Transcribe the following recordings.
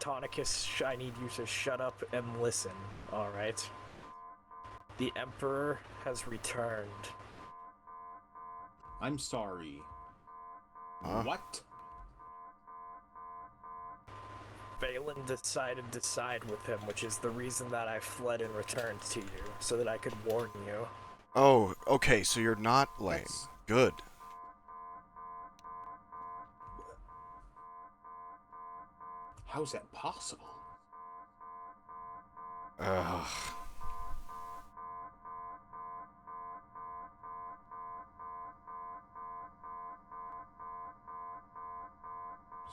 Tonicus, I need you to shut up and listen, alright? The Emperor has returned. I'm sorry. What? Valen decided to side with him, which is the reason that I fled and returned to you, so that I could warn you. Oh, okay, so you're not lame. Good. How's that possible? Ugh.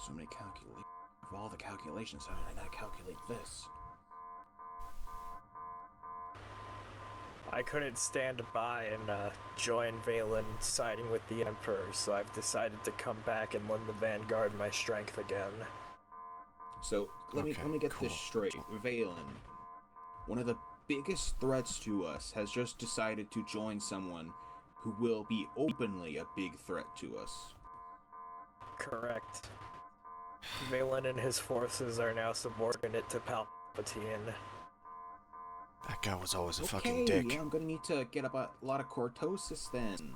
So many calculations. Of all the calculations, how did I not calculate this? I couldn't stand by and join Valen siding with the Emperor, so I've decided to come back and lend the Vanguard my strength again. So, let me get this straight. Valen, one of the biggest threats to us, has just decided to join someone who will be openly a big threat to us. Correct. Valen and his forces are now subordinate to Palpatine. That guy was always a fucking dick. Yeah, I'm gonna need to get up a lot of cortosis then.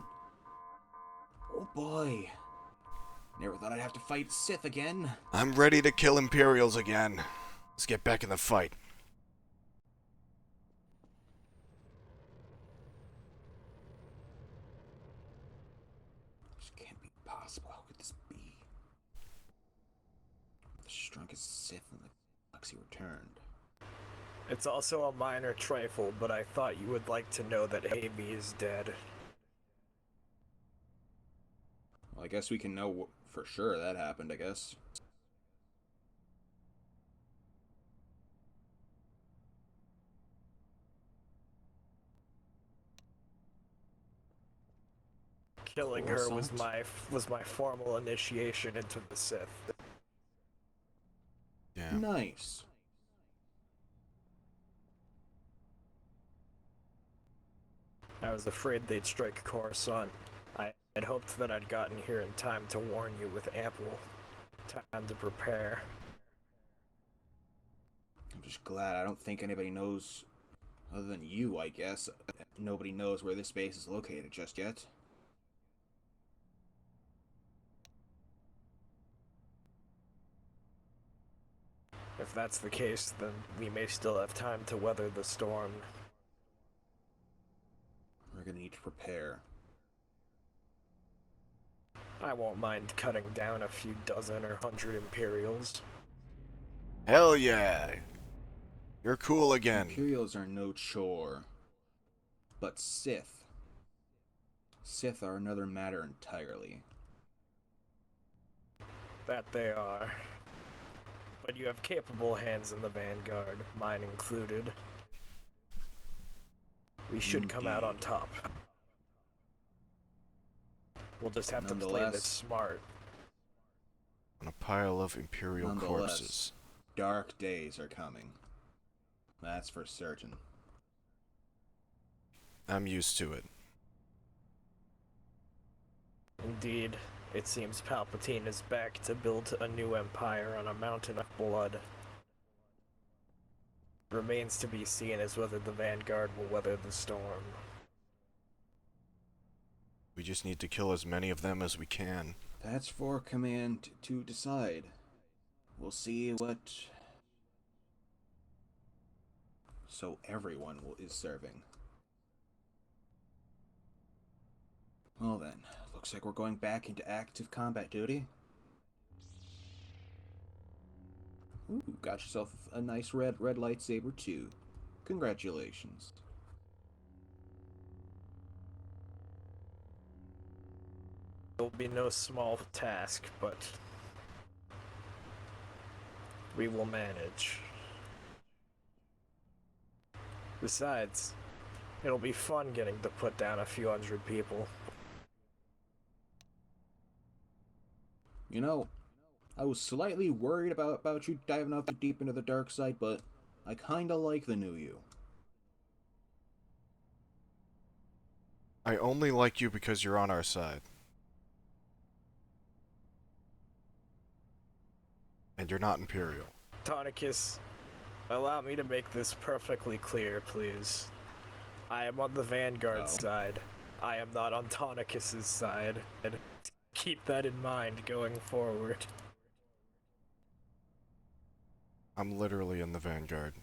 Oh boy. Never thought I'd have to fight Sith again. I'm ready to kill Imperials again. Let's get back in the fight. This can't be possible. How could this be? The strongest Sith in the galaxy returned. It's also a minor trifle, but I thought you would like to know that Amy is dead. Well, I guess we can know for sure that happened, I guess. Killing her was my formal initiation into the Sith. Yeah. Nice. I was afraid they'd strike Coruscant. I had hoped that I'd gotten here in time to warn you with ample time to prepare. I'm just glad I don't think anybody knows, other than you, I guess. Nobody knows where this base is located just yet. If that's the case, then we may still have time to weather the storm. We're gonna need to prepare. I won't mind cutting down a few dozen or 100 Imperials. Hell yeah! You're cool again. Imperials are no chore. But Sith are another matter entirely. That they are. But you have capable hands in the Vanguard, mine included. We should come out on top. We'll just have to play this smart. On a pile of Imperial corpses. Dark days are coming. That's for certain. I'm used to it. Indeed, it seems Palpatine is back to build a new empire on a mountain of blood. Remains to be seen as whether the Vanguard will weather the storm. We just need to kill as many of them as we can. That's for Command to decide. We'll see what... So everyone is serving. Well then, looks like we're going back into active combat duty. Ooh, got yourself a nice red lightsaber too. Congratulations. It will be no small task, but we will manage. Besides, it'll be fun getting to put down a few hundred people. You know, I was slightly worried about you diving out deep into the dark side, but I kinda like the new you. I only like you because you're on our side. And you're not Imperial. Tonicus, allow me to make this perfectly clear, please. I am on the Vanguard side. I am not on Tonicus's side. And keep that in mind going forward. I'm literally in the Vanguard.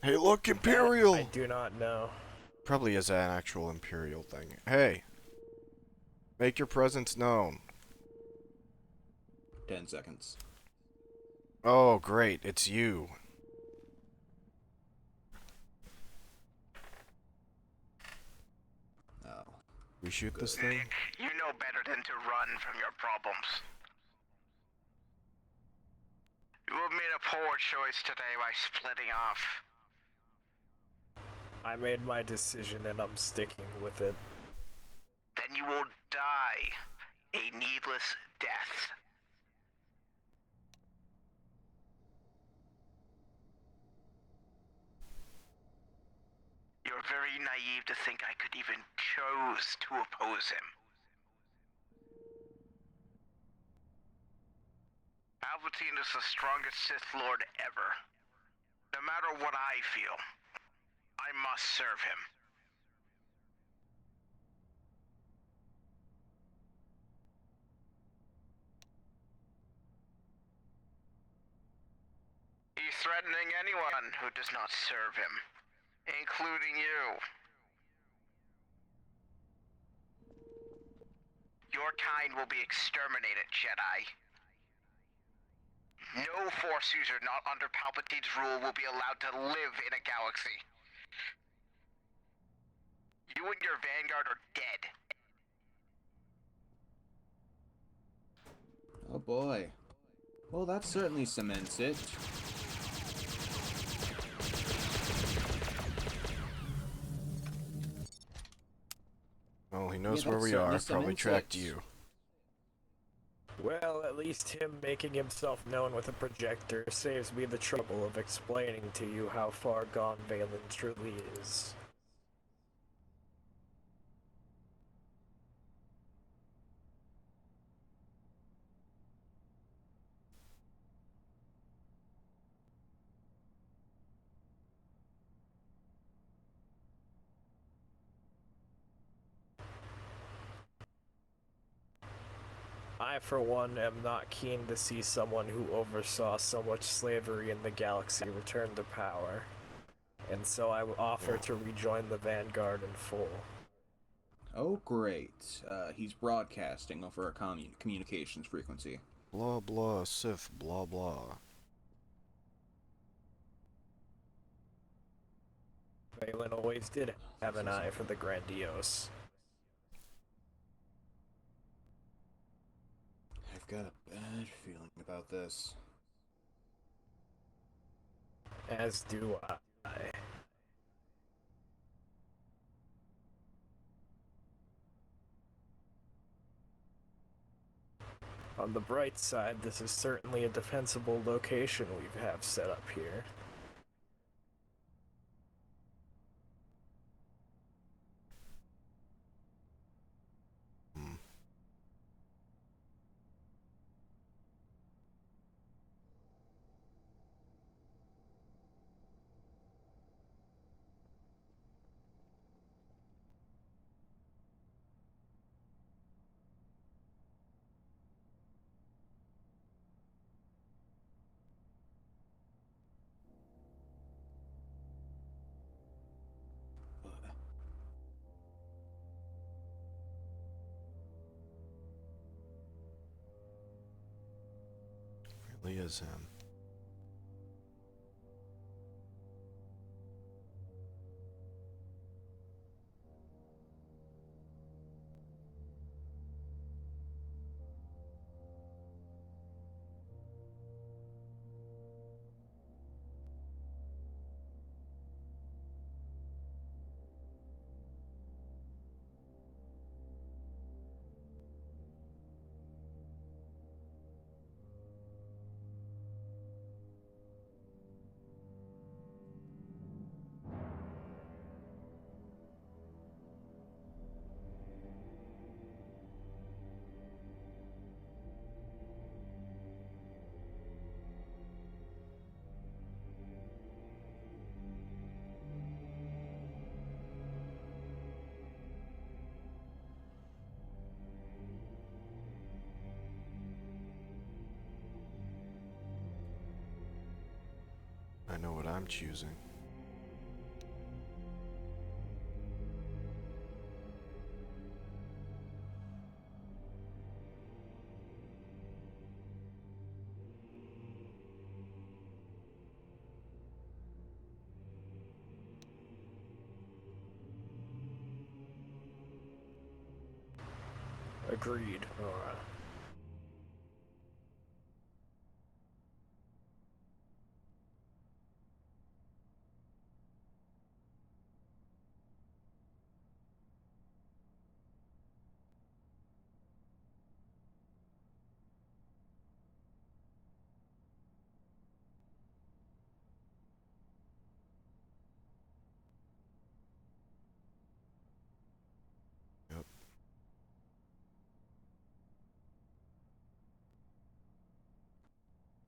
Hey, look, Imperial! I do not know. Probably is an actual Imperial thing. Hey! Make your presence known. 10 seconds. Oh, great, it's you. Oh. We shoot this thing? Nick, you know better than to run from your problems. You have made a poor choice today by splitting off. I made my decision and I'm sticking with it. Then you will die a needless death. You're very naive to think I could even choose to oppose him. Palpatine is the strongest Sith Lord ever. No matter what I feel, I must serve him. He's threatening anyone who does not serve him, including you. Your kind will be exterminated, Jedi. No Force user not under Palpatine's rule will be allowed to live in a galaxy. You and your Vanguard are dead. Oh boy. Well, that certainly cements it. Well, he knows Yeah, where that we certainly are. Probably cements tracked it. you. Well, at least him making himself known with a projector saves me the trouble of explaining to you how far gone Valen truly is. I, for one, am not keen to see someone who oversaw so much slavery in the galaxy return to power, and so I offer to rejoin the Vanguard in full. Oh, great. He's broadcasting over a communications frequency. Blah blah, Sith, blah blah. Valen always did have an eye for the grandiose. I've got a bad feeling about this. As do I. On the bright side, this is certainly a defensible location we have set up here. Really is him. I know what I'm choosing. Agreed, Nora. Yep.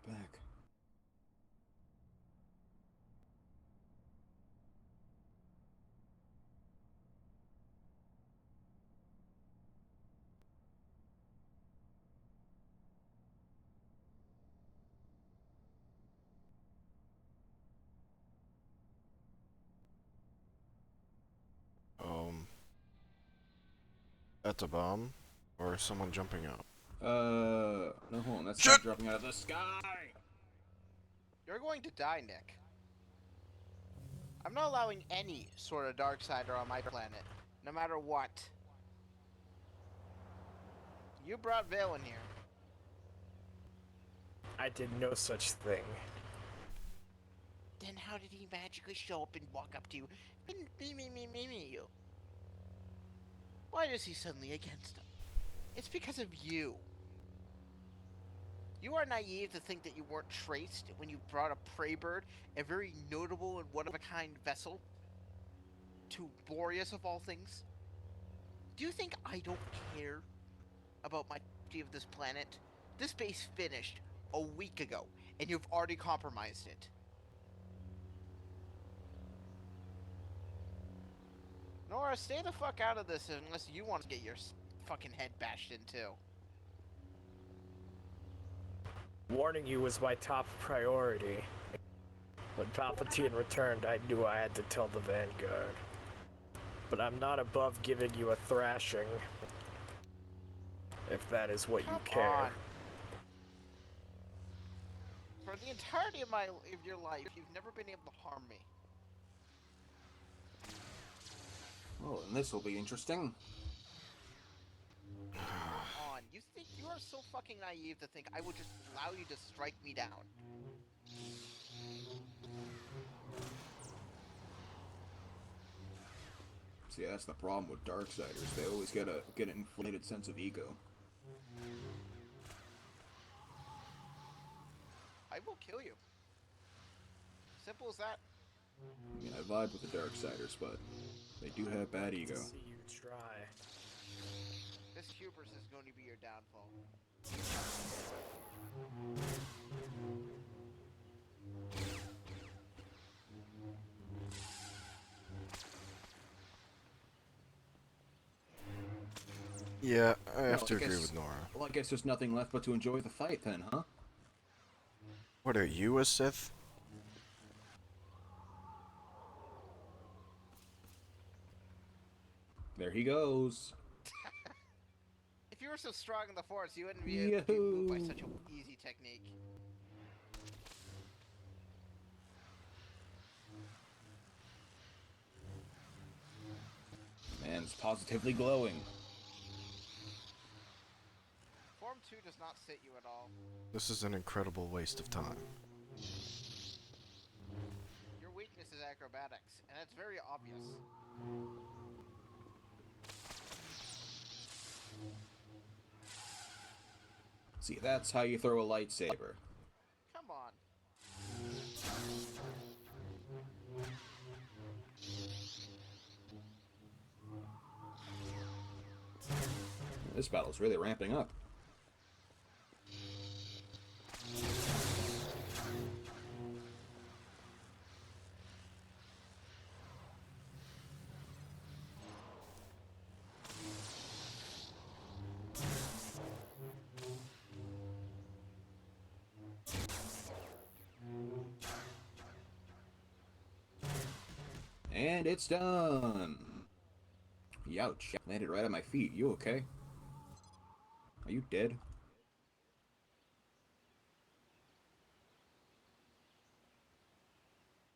Back. That's a bomb? Or someone jumping out? No, hold on. That's Shit! not dropping out of the sky! You're going to die, Nick. I'm not allowing any sort of Darksider on my planet, no matter what. You brought Vale in here. I did no such thing. Then how did he magically show up and walk up to you and me you? Why is he suddenly against him? It's because of you. You are naive to think that you weren't traced when you brought a prey bird, a very notable and one-of-a-kind vessel, to Boreas of all things. Do you think I don't care about my safety of this planet? This base finished a week ago, and you've already compromised it. Nora, stay the fuck out of this unless you want to get your fucking head bashed in too. Warning you was my top priority. When Palpatine returned, I knew I had to tell the Vanguard. But I'm not above giving you a thrashing. If that is what you care. On. For the entirety of your life, you've never been able to harm me. Oh, and this will be interesting. On. You think you are so fucking naive to think I would just allow you to strike me down? See, that's the problem with Darksiders. They always get an inflated sense of ego. I will kill you. Simple as that. I mean, I vibe with the Darksiders, but they do have bad ego. See you try. This hubris is going to be your downfall. Yeah, I have Well, to I agree guess- with Nora. Well, I guess there's nothing left but to enjoy the fight then, huh? What are you, a Sith? There he goes. If you were so strong in the Force, you wouldn't be able to be moved by such an easy technique. Man's positively glowing. Form 2 does not sit you at all. This is an incredible waste of time. Your weakness is acrobatics, and it's very obvious. See, that's how you throw a lightsaber. Come on. This battle's really ramping up. And it's done. Youch. Landed right at my feet. You okay? Are you dead?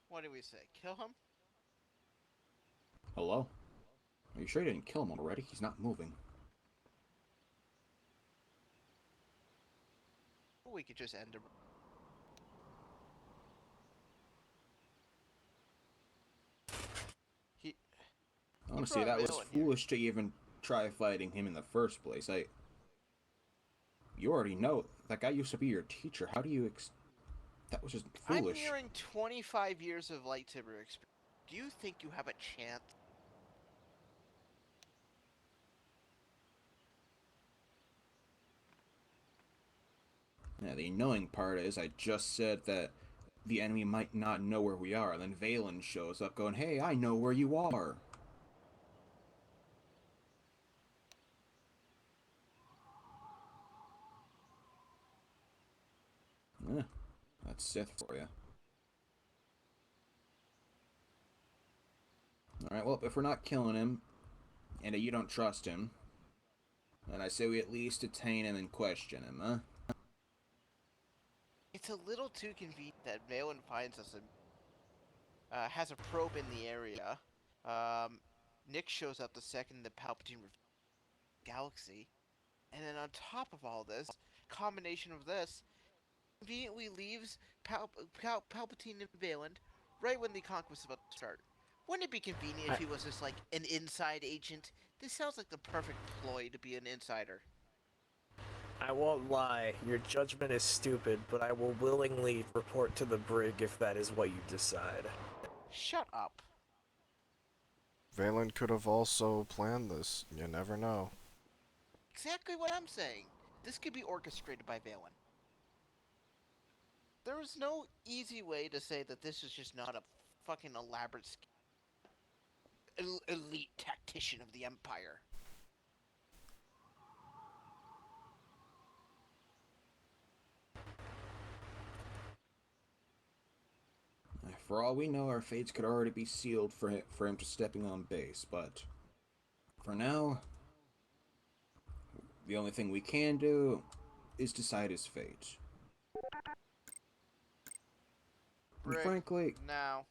What do we say? Kill him? Hello? Are you sure you didn't kill him already? He's not moving. We could just end him. Honestly, that was foolish to even try fighting him in the first place. You already know, that guy used to be your teacher. How do you that was just foolish. I'm nearing 25 years of lightsaber experience. Do you think you have a chance? Yeah, the annoying part is I just said that the enemy might not know where we are, and then Valen shows up going, hey, I know where you are. Eh, that's Sith for you. Alright, well, if we're not killing him, and you don't trust him, then I say we at least detain him and question him, huh? It's a little too convenient that Valen finds us and has a probe in the area. Nick shows up the second the Palpatine galaxy. And then on top of all this, combination of this, conveniently leaves Palpatine and Valen right when the conquest was about to start. Wouldn't it be convenient if he was just like an inside agent? This sounds like the perfect ploy to be an insider. I won't lie, your judgment is stupid, but I will willingly report to the brig if that is what you decide. Shut up. Valen could have also planned this. You never know. Exactly what I'm saying. This could be orchestrated by Valen. There is no easy way to say that this is just not a fucking elaborate elite tactician of the Empire. For all we know, our fates could already be sealed for him to stepping on base, but for now, the only thing we can do is decide his fate. And frankly, now,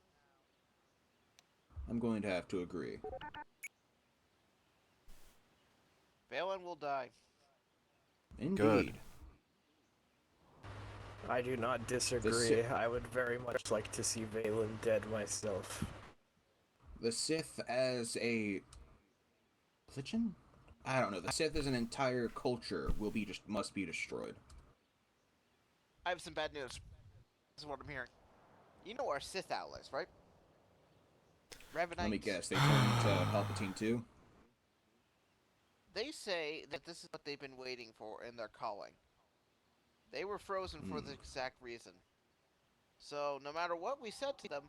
I'm going to have to agree. Valen will die. Indeed. Good. I do not disagree. I would very much like to see Valen dead myself. The Sith as a religion? I don't know. The Sith as an entire culture must be destroyed. I have some bad news. This is what I'm hearing. You know our Sith allies, right? Revenants. Let me guess. They turned to Palpatine too? They say that this is what they've been waiting for in their calling. They were frozen for the exact reason. So, no matter what we said to them,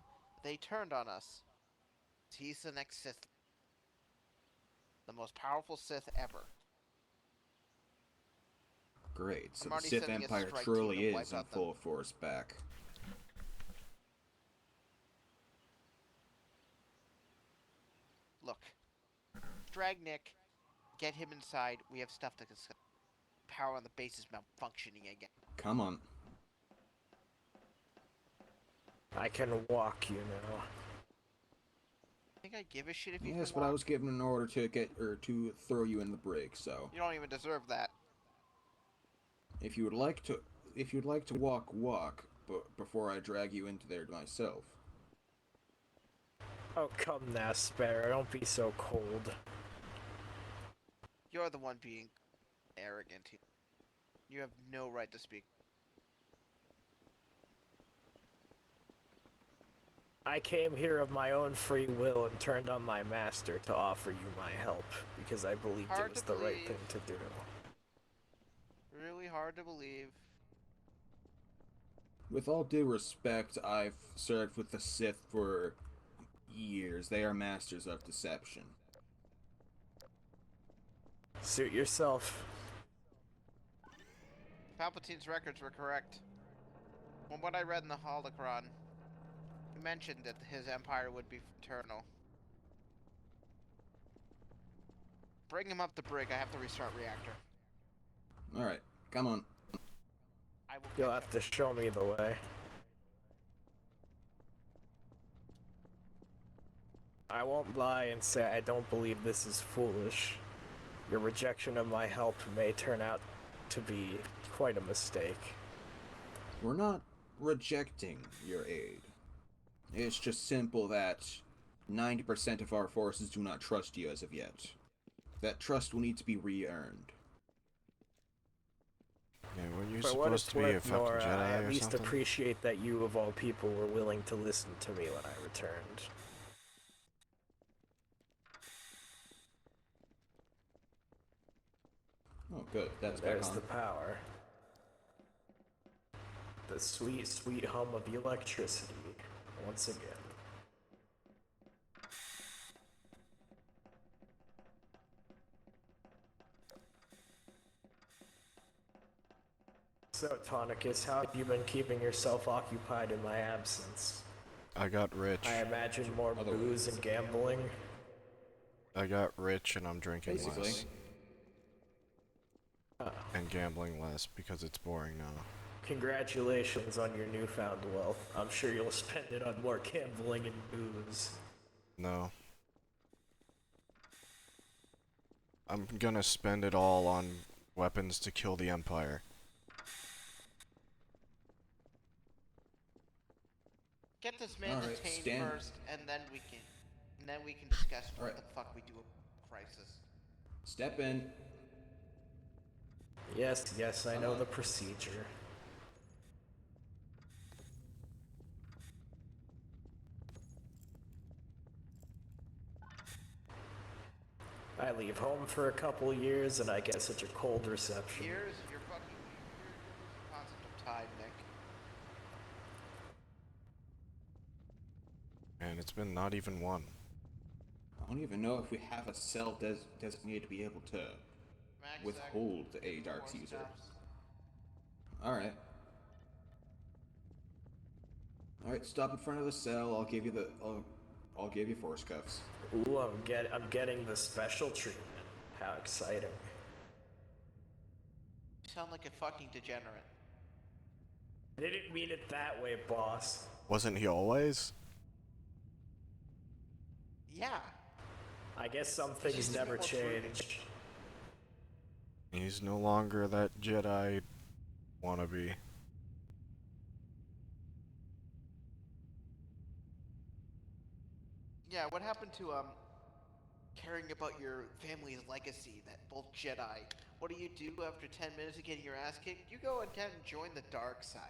they turned on us. He's the next Sith. The most powerful Sith ever. Great, so the Sith Empire truly is in full force back. Look. Drag Nick. Get him inside. We have stuff to discuss. Power on the base is malfunctioning again. Come on. I can walk, you know. Think I give a shit if you Yes, can but walk? I was given an order to throw you in the brig, so You don't even deserve that. if you would like to walk, but before I drag you into there myself. Oh, come now, Sparrow. Don't be so cold. You're the one being arrogant here. You have no right to speak. I came here of my own free will and turned on my master to offer you my help, because I believed it was the right thing to do. Really hard to believe. With all due respect, I've served with the Sith for years. They are masters of deception. Suit yourself. Palpatine's records were correct. From what I read in the Holocron, he mentioned that his empire would be eternal. Bring him up the brig. I have to restart reactor. Alright, come on. I will You'll catch have to show me the way. I won't lie and say I don't believe this is foolish. Your rejection of my help may turn out to be quite a mistake. We're not rejecting your aid. It's just simple that 90% of our forces do not trust you as of yet. That trust will need to be re-earned. Yeah, were you For what supposed it's to be a worth, fucking Nora, I Jedi at or least something? appreciate that you of all people were willing to listen to me when I returned. Oh, good. That's back There's on. the power. The sweet, sweet hum of electricity, once again. So, Tonicus, how have you been keeping yourself occupied in my absence? I got rich. I imagine more booze and gambling. I got rich and I'm drinking Basically. less. And gambling less because it's boring now. Congratulations on your newfound wealth. I'm sure you'll spend it on more gambling and booze. No. I'm gonna spend it all on weapons to kill the Empire. Get this man Alright, detained stand. first, and then we can discuss what Alright. the fuck we do a crisis. Step in. Yes, yes, I Come know on. the procedure. I leave home for a couple years and I get such a cold reception. You're losing concept of time, Nick. And it's been not even one. I don't even know if we have a cell designated to be able to Max, withhold Zach, a two Dark's more user. steps. Alright. Alright, stop in front of the cell. I'll give you the I'll give you force cuffs. Ooh, I'm getting the special treatment. How exciting. You sound like a fucking degenerate. I didn't mean it that way, boss. Wasn't he always? Yeah. I guess some things never change. He's no longer that Jedi wannabe. Yeah, what happened to caring about your family's legacy, that both Jedi? What do you do after 10 minutes of getting your ass kicked? You go and join the dark side.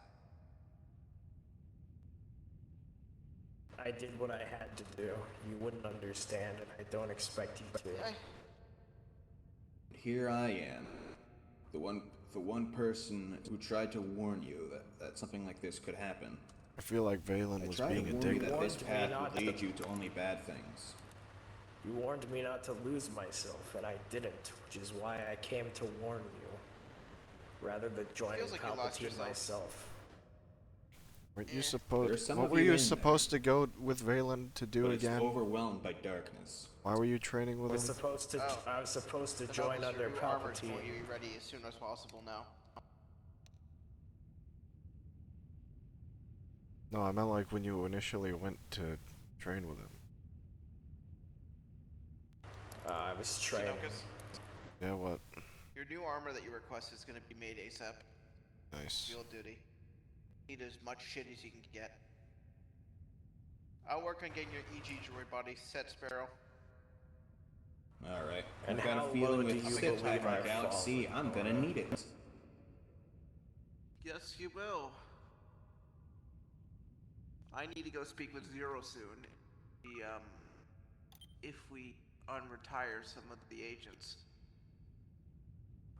I did what I had to do. You wouldn't understand, and I don't expect you to. Here I am. The one person who tried to warn you that something like this could happen. I feel like Valen I was tried being to a warn you dick. that this Warned me path not would lead to- you to only bad things. You warned me not to lose myself, and I didn't, which is why I came to warn you. Rather than joining Feels like you lost Palpatine yourself. myself. Weren't you There's supposed? some What of were you you in supposed to go with Valen to do But it's again? overwhelmed by darkness. Why were you training with I was him? supposed to. Oh. I was supposed to The join Rebels, under your new armor's Palpatine. going to be ready as soon as possible now. No, I meant like when you initially went to train with him. I was training. Xenocus, Yeah, what? your new armor that you request is going to be made ASAP. Nice. Field duty. Need as much shit as you can get. I'll work on getting your EG droid body set, Sparrow. Alright. And I've got how a feeling low do with you Sith believe Hydra I've Galaxy, fallen, I'm gonna Nora? need it. Yes, you will. I need to go speak with Zero soon. If we unretire some of the agents.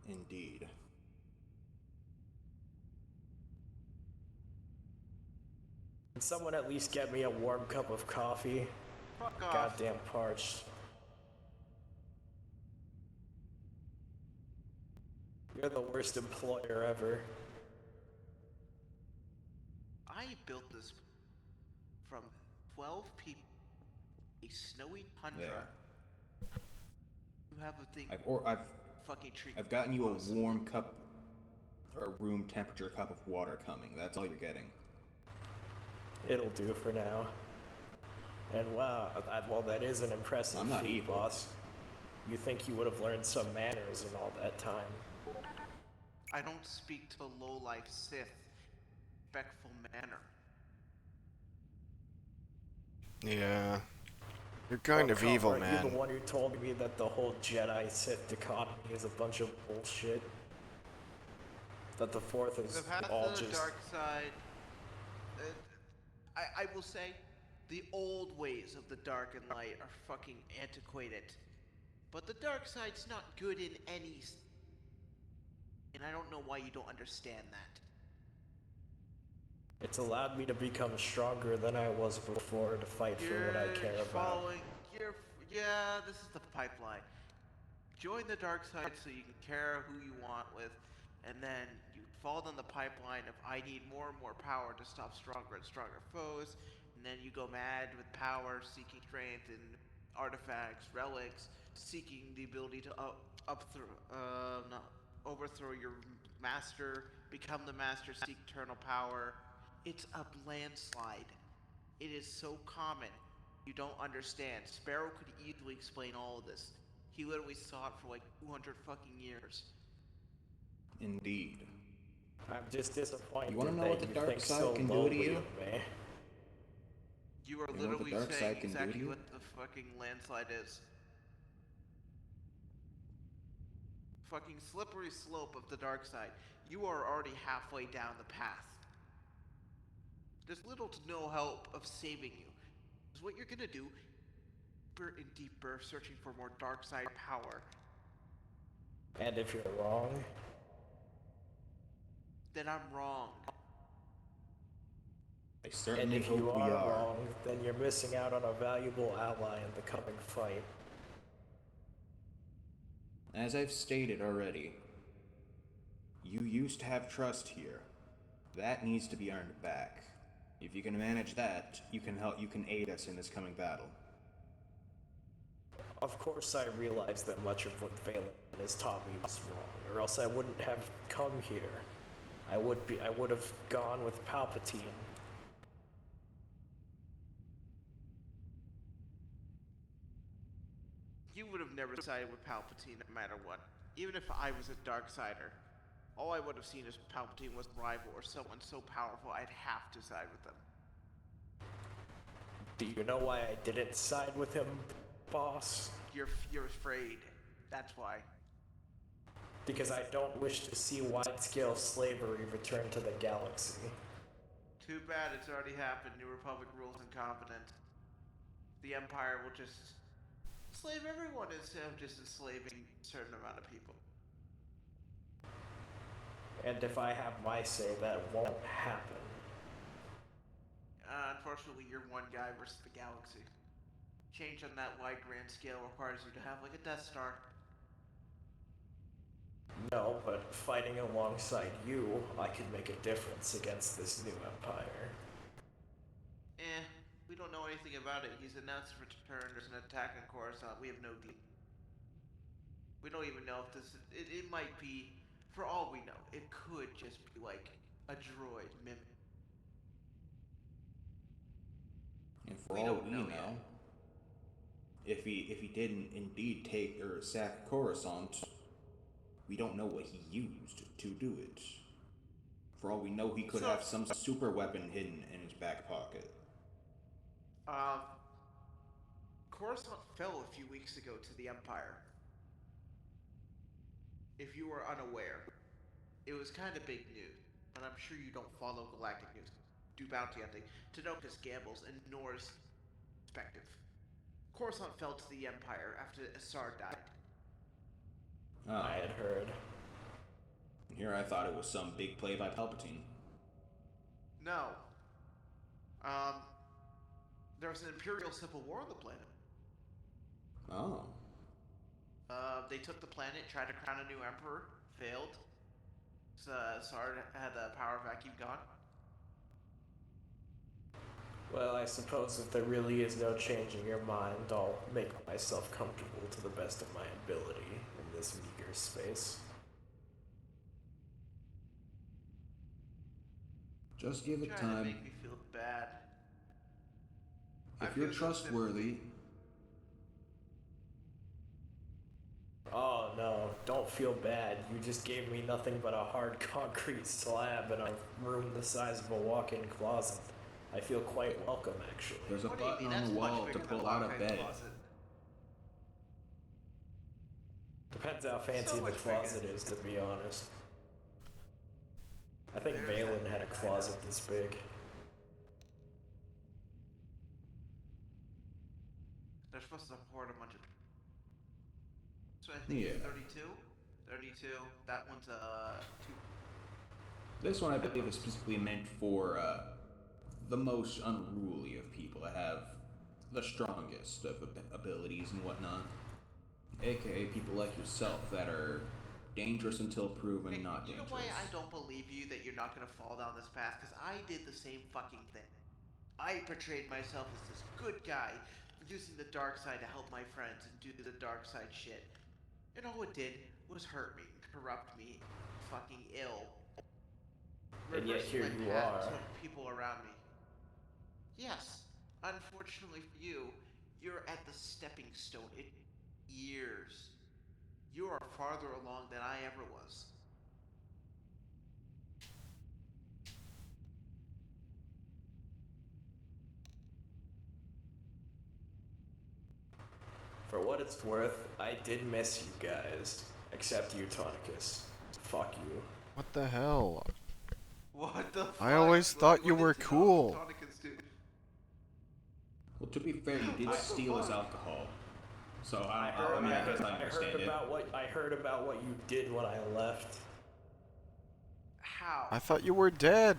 Indeed. Can someone at least get me a warm cup of coffee? Fuck off. Goddamn parched. You're the worst employer ever. I built this from 12 people. A snowy tundra. There. You have a thing. I've fucking treat. I've gotten you a warm cup, or room temperature cup of water coming. That's all you're getting. It'll do for now. And wow, well, that is an impressive I'm not feat, evil. boss. You think you would have learned some manners in all that time? I don't speak to low-life Sith. Respectful manner. Yeah. You're kind of evil, Are man. you the one who told me that the whole Jedi Sith dichotomy is a bunch of bullshit? That the Fourth is The path all to the just... dark side. I will say, the old ways of the dark and light are fucking antiquated. But the dark side's not good in any... And I don't know why you don't understand that. It's allowed me to become stronger than I was before to fight for what I care about. Yeah, this is the pipeline. Join the dark side so you can care who you want with, and then you fall down the pipeline of I need more and more power to stop stronger and stronger foes, and then you go mad with power, seeking strength and artifacts, relics, seeking the ability to overthrow your master, become the master, seek eternal power. It's a landslide. It is so common. You don't understand. Sparrow could easily explain all of this. He literally saw it for like 200 fucking years. Indeed. I'm just disappointed You wanna know that what the you dark think side so can do to lowly you? of me. You are You know what the literally dark saying side can do exactly to you? what the fucking landslide is. Fucking slippery slope of the dark side. You are already halfway down the path. There's little to no hope of saving you. Because what you're gonna do, deeper and deeper, searching for more dark side power. And if you're wrong, Then I'm wrong. I and certainly if you hope we are are. wrong, then you're missing out on a valuable ally in the coming fight. As I've stated already, you used to have trust here. That needs to be earned back. If you can manage that, you can aid us in this coming battle. Of course I realize that much of what Valen has taught me was wrong, or else I wouldn't have come here. I would have gone with Palpatine. You would have never sided with Palpatine no matter what. Even if I was a Darksider, all I would have seen is Palpatine was a rival or someone so powerful I'd have to side with them. Do you know why I didn't side with him, boss? You're afraid. That's why. Because I don't wish to see wide-scale slavery return to the galaxy. Too bad it's already happened. New Republic rules incompetent. The Empire will just slave everyone instead of just enslaving a certain amount of people. And if I have my say, that won't happen. Unfortunately, you're one guy versus the galaxy. Change on that wide grand scale requires you to have like a Death Star. No, but fighting alongside you, I can make a difference against this new empire. We don't know anything about it. He's announced his return. There's an attack on Coruscant. We have no deal. We don't even know if this... It might be... For all we know, it could just be like a droid mimic. And for all we know, if he didn't indeed take or sack Coruscant, we don't know what he used to do it. For all we know, he could have some super weapon hidden in his back pocket. Coruscant fell a few weeks ago to the Empire. If you were unaware, it was kind of big news, but I'm sure you don't follow galactic news. Do bounty hunting to know his gambles and Nor's perspective. Coruscant fell to the Empire after Assar died. I had heard. Here I thought it was some big play by Palpatine. No. There was an Imperial civil war on the planet. Oh. They took the planet, tried to crown a new emperor, failed. Assar had the power vacuum gone. Well, I suppose if there really is no changing your mind, I'll make myself comfortable to the best of my ability in this meager space. Just give it Trying to time. make me feel bad. If you're trustworthy, Oh no, don't feel bad. You just gave me nothing but a hard concrete slab and a room the size of a walk-in closet. I feel quite welcome, actually. there's a What do you button mean? on That's the much wall bigger to than pull out a walk-in bed. closet. Depends how fancy So the much closet bigger. is, to be honest. I think There's Valen that had a big closet item. this big. They're supposed to support a bunch of. So I think Yeah. 32. 32. That one's 2. This one I believe is specifically meant for the most unruly of people that have the strongest of abilities and whatnot. AKA people like yourself that are dangerous until proven Hey, not you know dangerous. why I don't believe you that you're not gonna fall down this path? Because I did the same fucking thing. I portrayed myself as this good guy, using the dark side to help my friends and do the dark side shit. And all it did was hurt me, corrupt me, fucking ill. And yet Reversing here my you path are. to people around me. Yes, unfortunately for you, you're at the stepping stone. It years. You are farther along than I ever was. For what it's worth, I did miss you guys. Except you, Tonicus. Fuck you. What the hell? What the fuck? I always thought you were cool. Well, to be fair, you did steal his alcohol. So I guess I understand it. I heard about what you did when I left. How? I thought you were dead.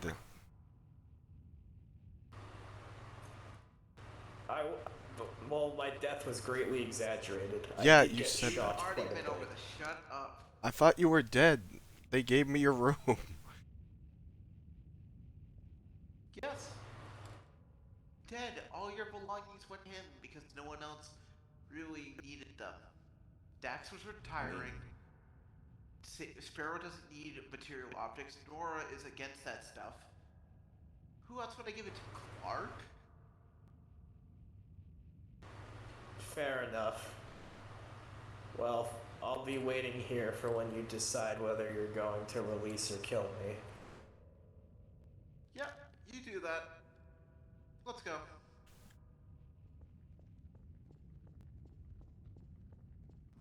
Well, my death was greatly exaggerated. Yeah, I did you get said shot that. Already quite a been bit. over this. Shut up. I thought you were dead. They gave me your room. Yes. Dead. All your belongings went to him because no one else really needed them. Dax was retiring. Sparrow doesn't need material objects. Nora is against that stuff. Who else would I give it to? Clark? Fair enough. Well, I'll be waiting here for when you decide whether you're going to release or kill me. Yep, you do that. Let's go.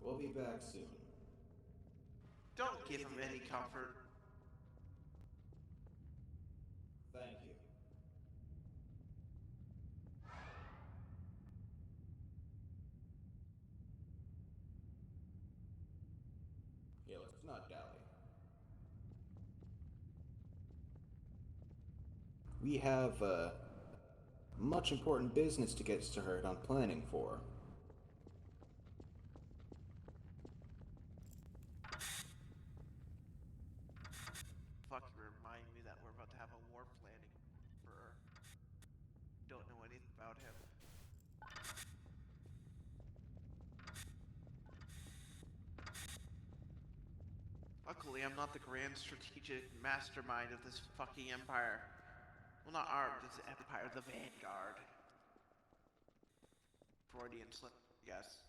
We'll be back soon. Don't give him any comfort. Thank you. Yeah, let's not dally. We have much important business to get started on planning for. Fucking remind me that we're about to have a war planning for. Don't know anything about him. Luckily, I'm not the grand strategic mastermind of this fucking empire. Well, not our, this empire, the Vanguard. Freudian slip, yes.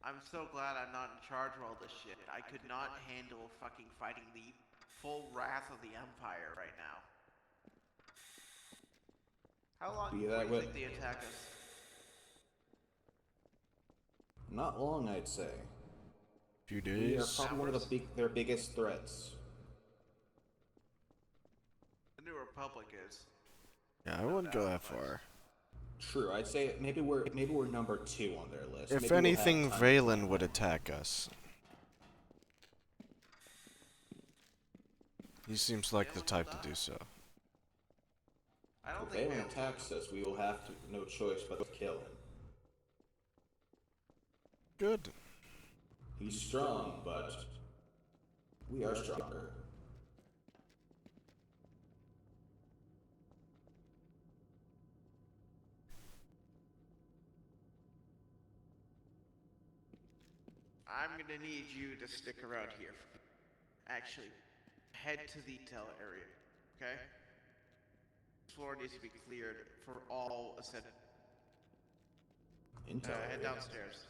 I'm so glad I'm not in charge of all this shit. I could not handle fucking fighting the full wrath of the Empire right now. How long Be before that you way. think they attack us? Not long, I'd say. Few We are days. probably one of their biggest threats. The New Republic is. Yeah, I wouldn't go that far. True, I'd say maybe we're number 2 on their list. If Maybe we'll have anything, time to Valen plan would that. attack us. He seems like the Valen will type to die. do so. I don't If think Valen Valen attacks us, we will have no choice but to kill him. Good. He's strong, but we are stronger. I'm gonna need you to stick around here. Actually, head to the intel area, okay? This floor needs to be cleared for all ascended. Intel. Head area. downstairs.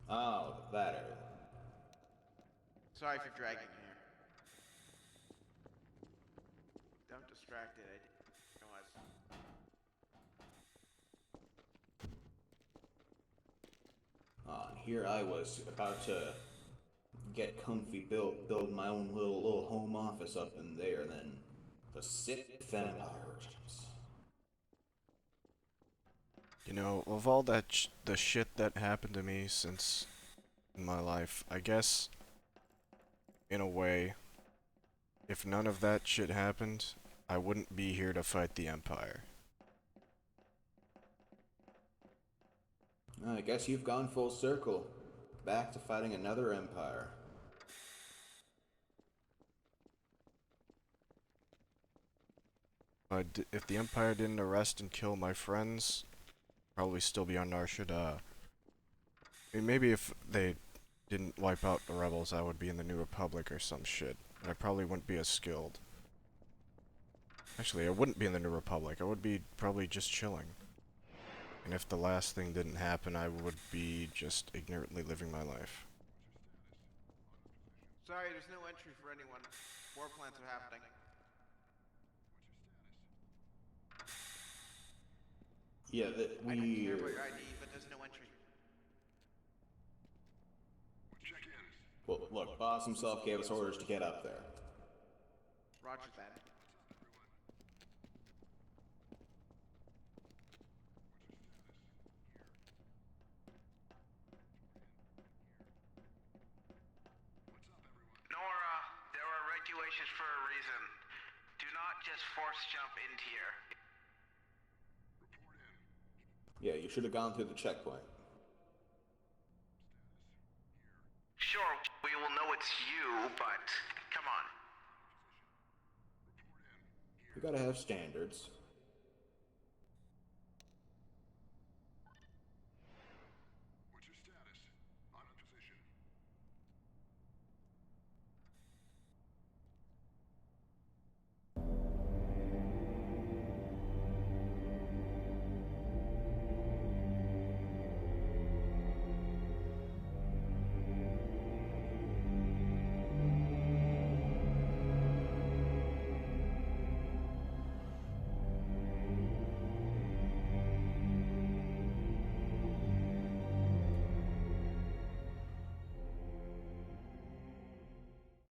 Oh, that area. Sorry for dragging you here. Don't distract it. I realize. Here I was about to get comfy, build my own little home office up in there, then the sick vampire urgents. You know, of all that the shit that happened to me since in my life, I guess, in a way, if none of that shit happened, I wouldn't be here to fight the Empire. I guess you've gone full circle. Back to fighting another empire. If the Empire didn't arrest and kill my friends, probably still be on Narshada. I mean, maybe if they didn't wipe out the rebels, I would be in the New Republic or some shit. But I probably wouldn't be as skilled. Actually, I wouldn't be in the New Republic. I would be probably just chilling. And if the last thing didn't happen, I would be just ignorantly living my life. Sorry, there's no entry for anyone. War plans are happening. Yeah, I don't care about your ID, but there's no entry. Well, look, Boss himself gave us orders to get up there. Roger that. Nora, there are regulations for a reason. Do not just force jump into here. Yeah, you should have gone through the checkpoint. Sure, we will know it's you, but come on. You gotta have standards.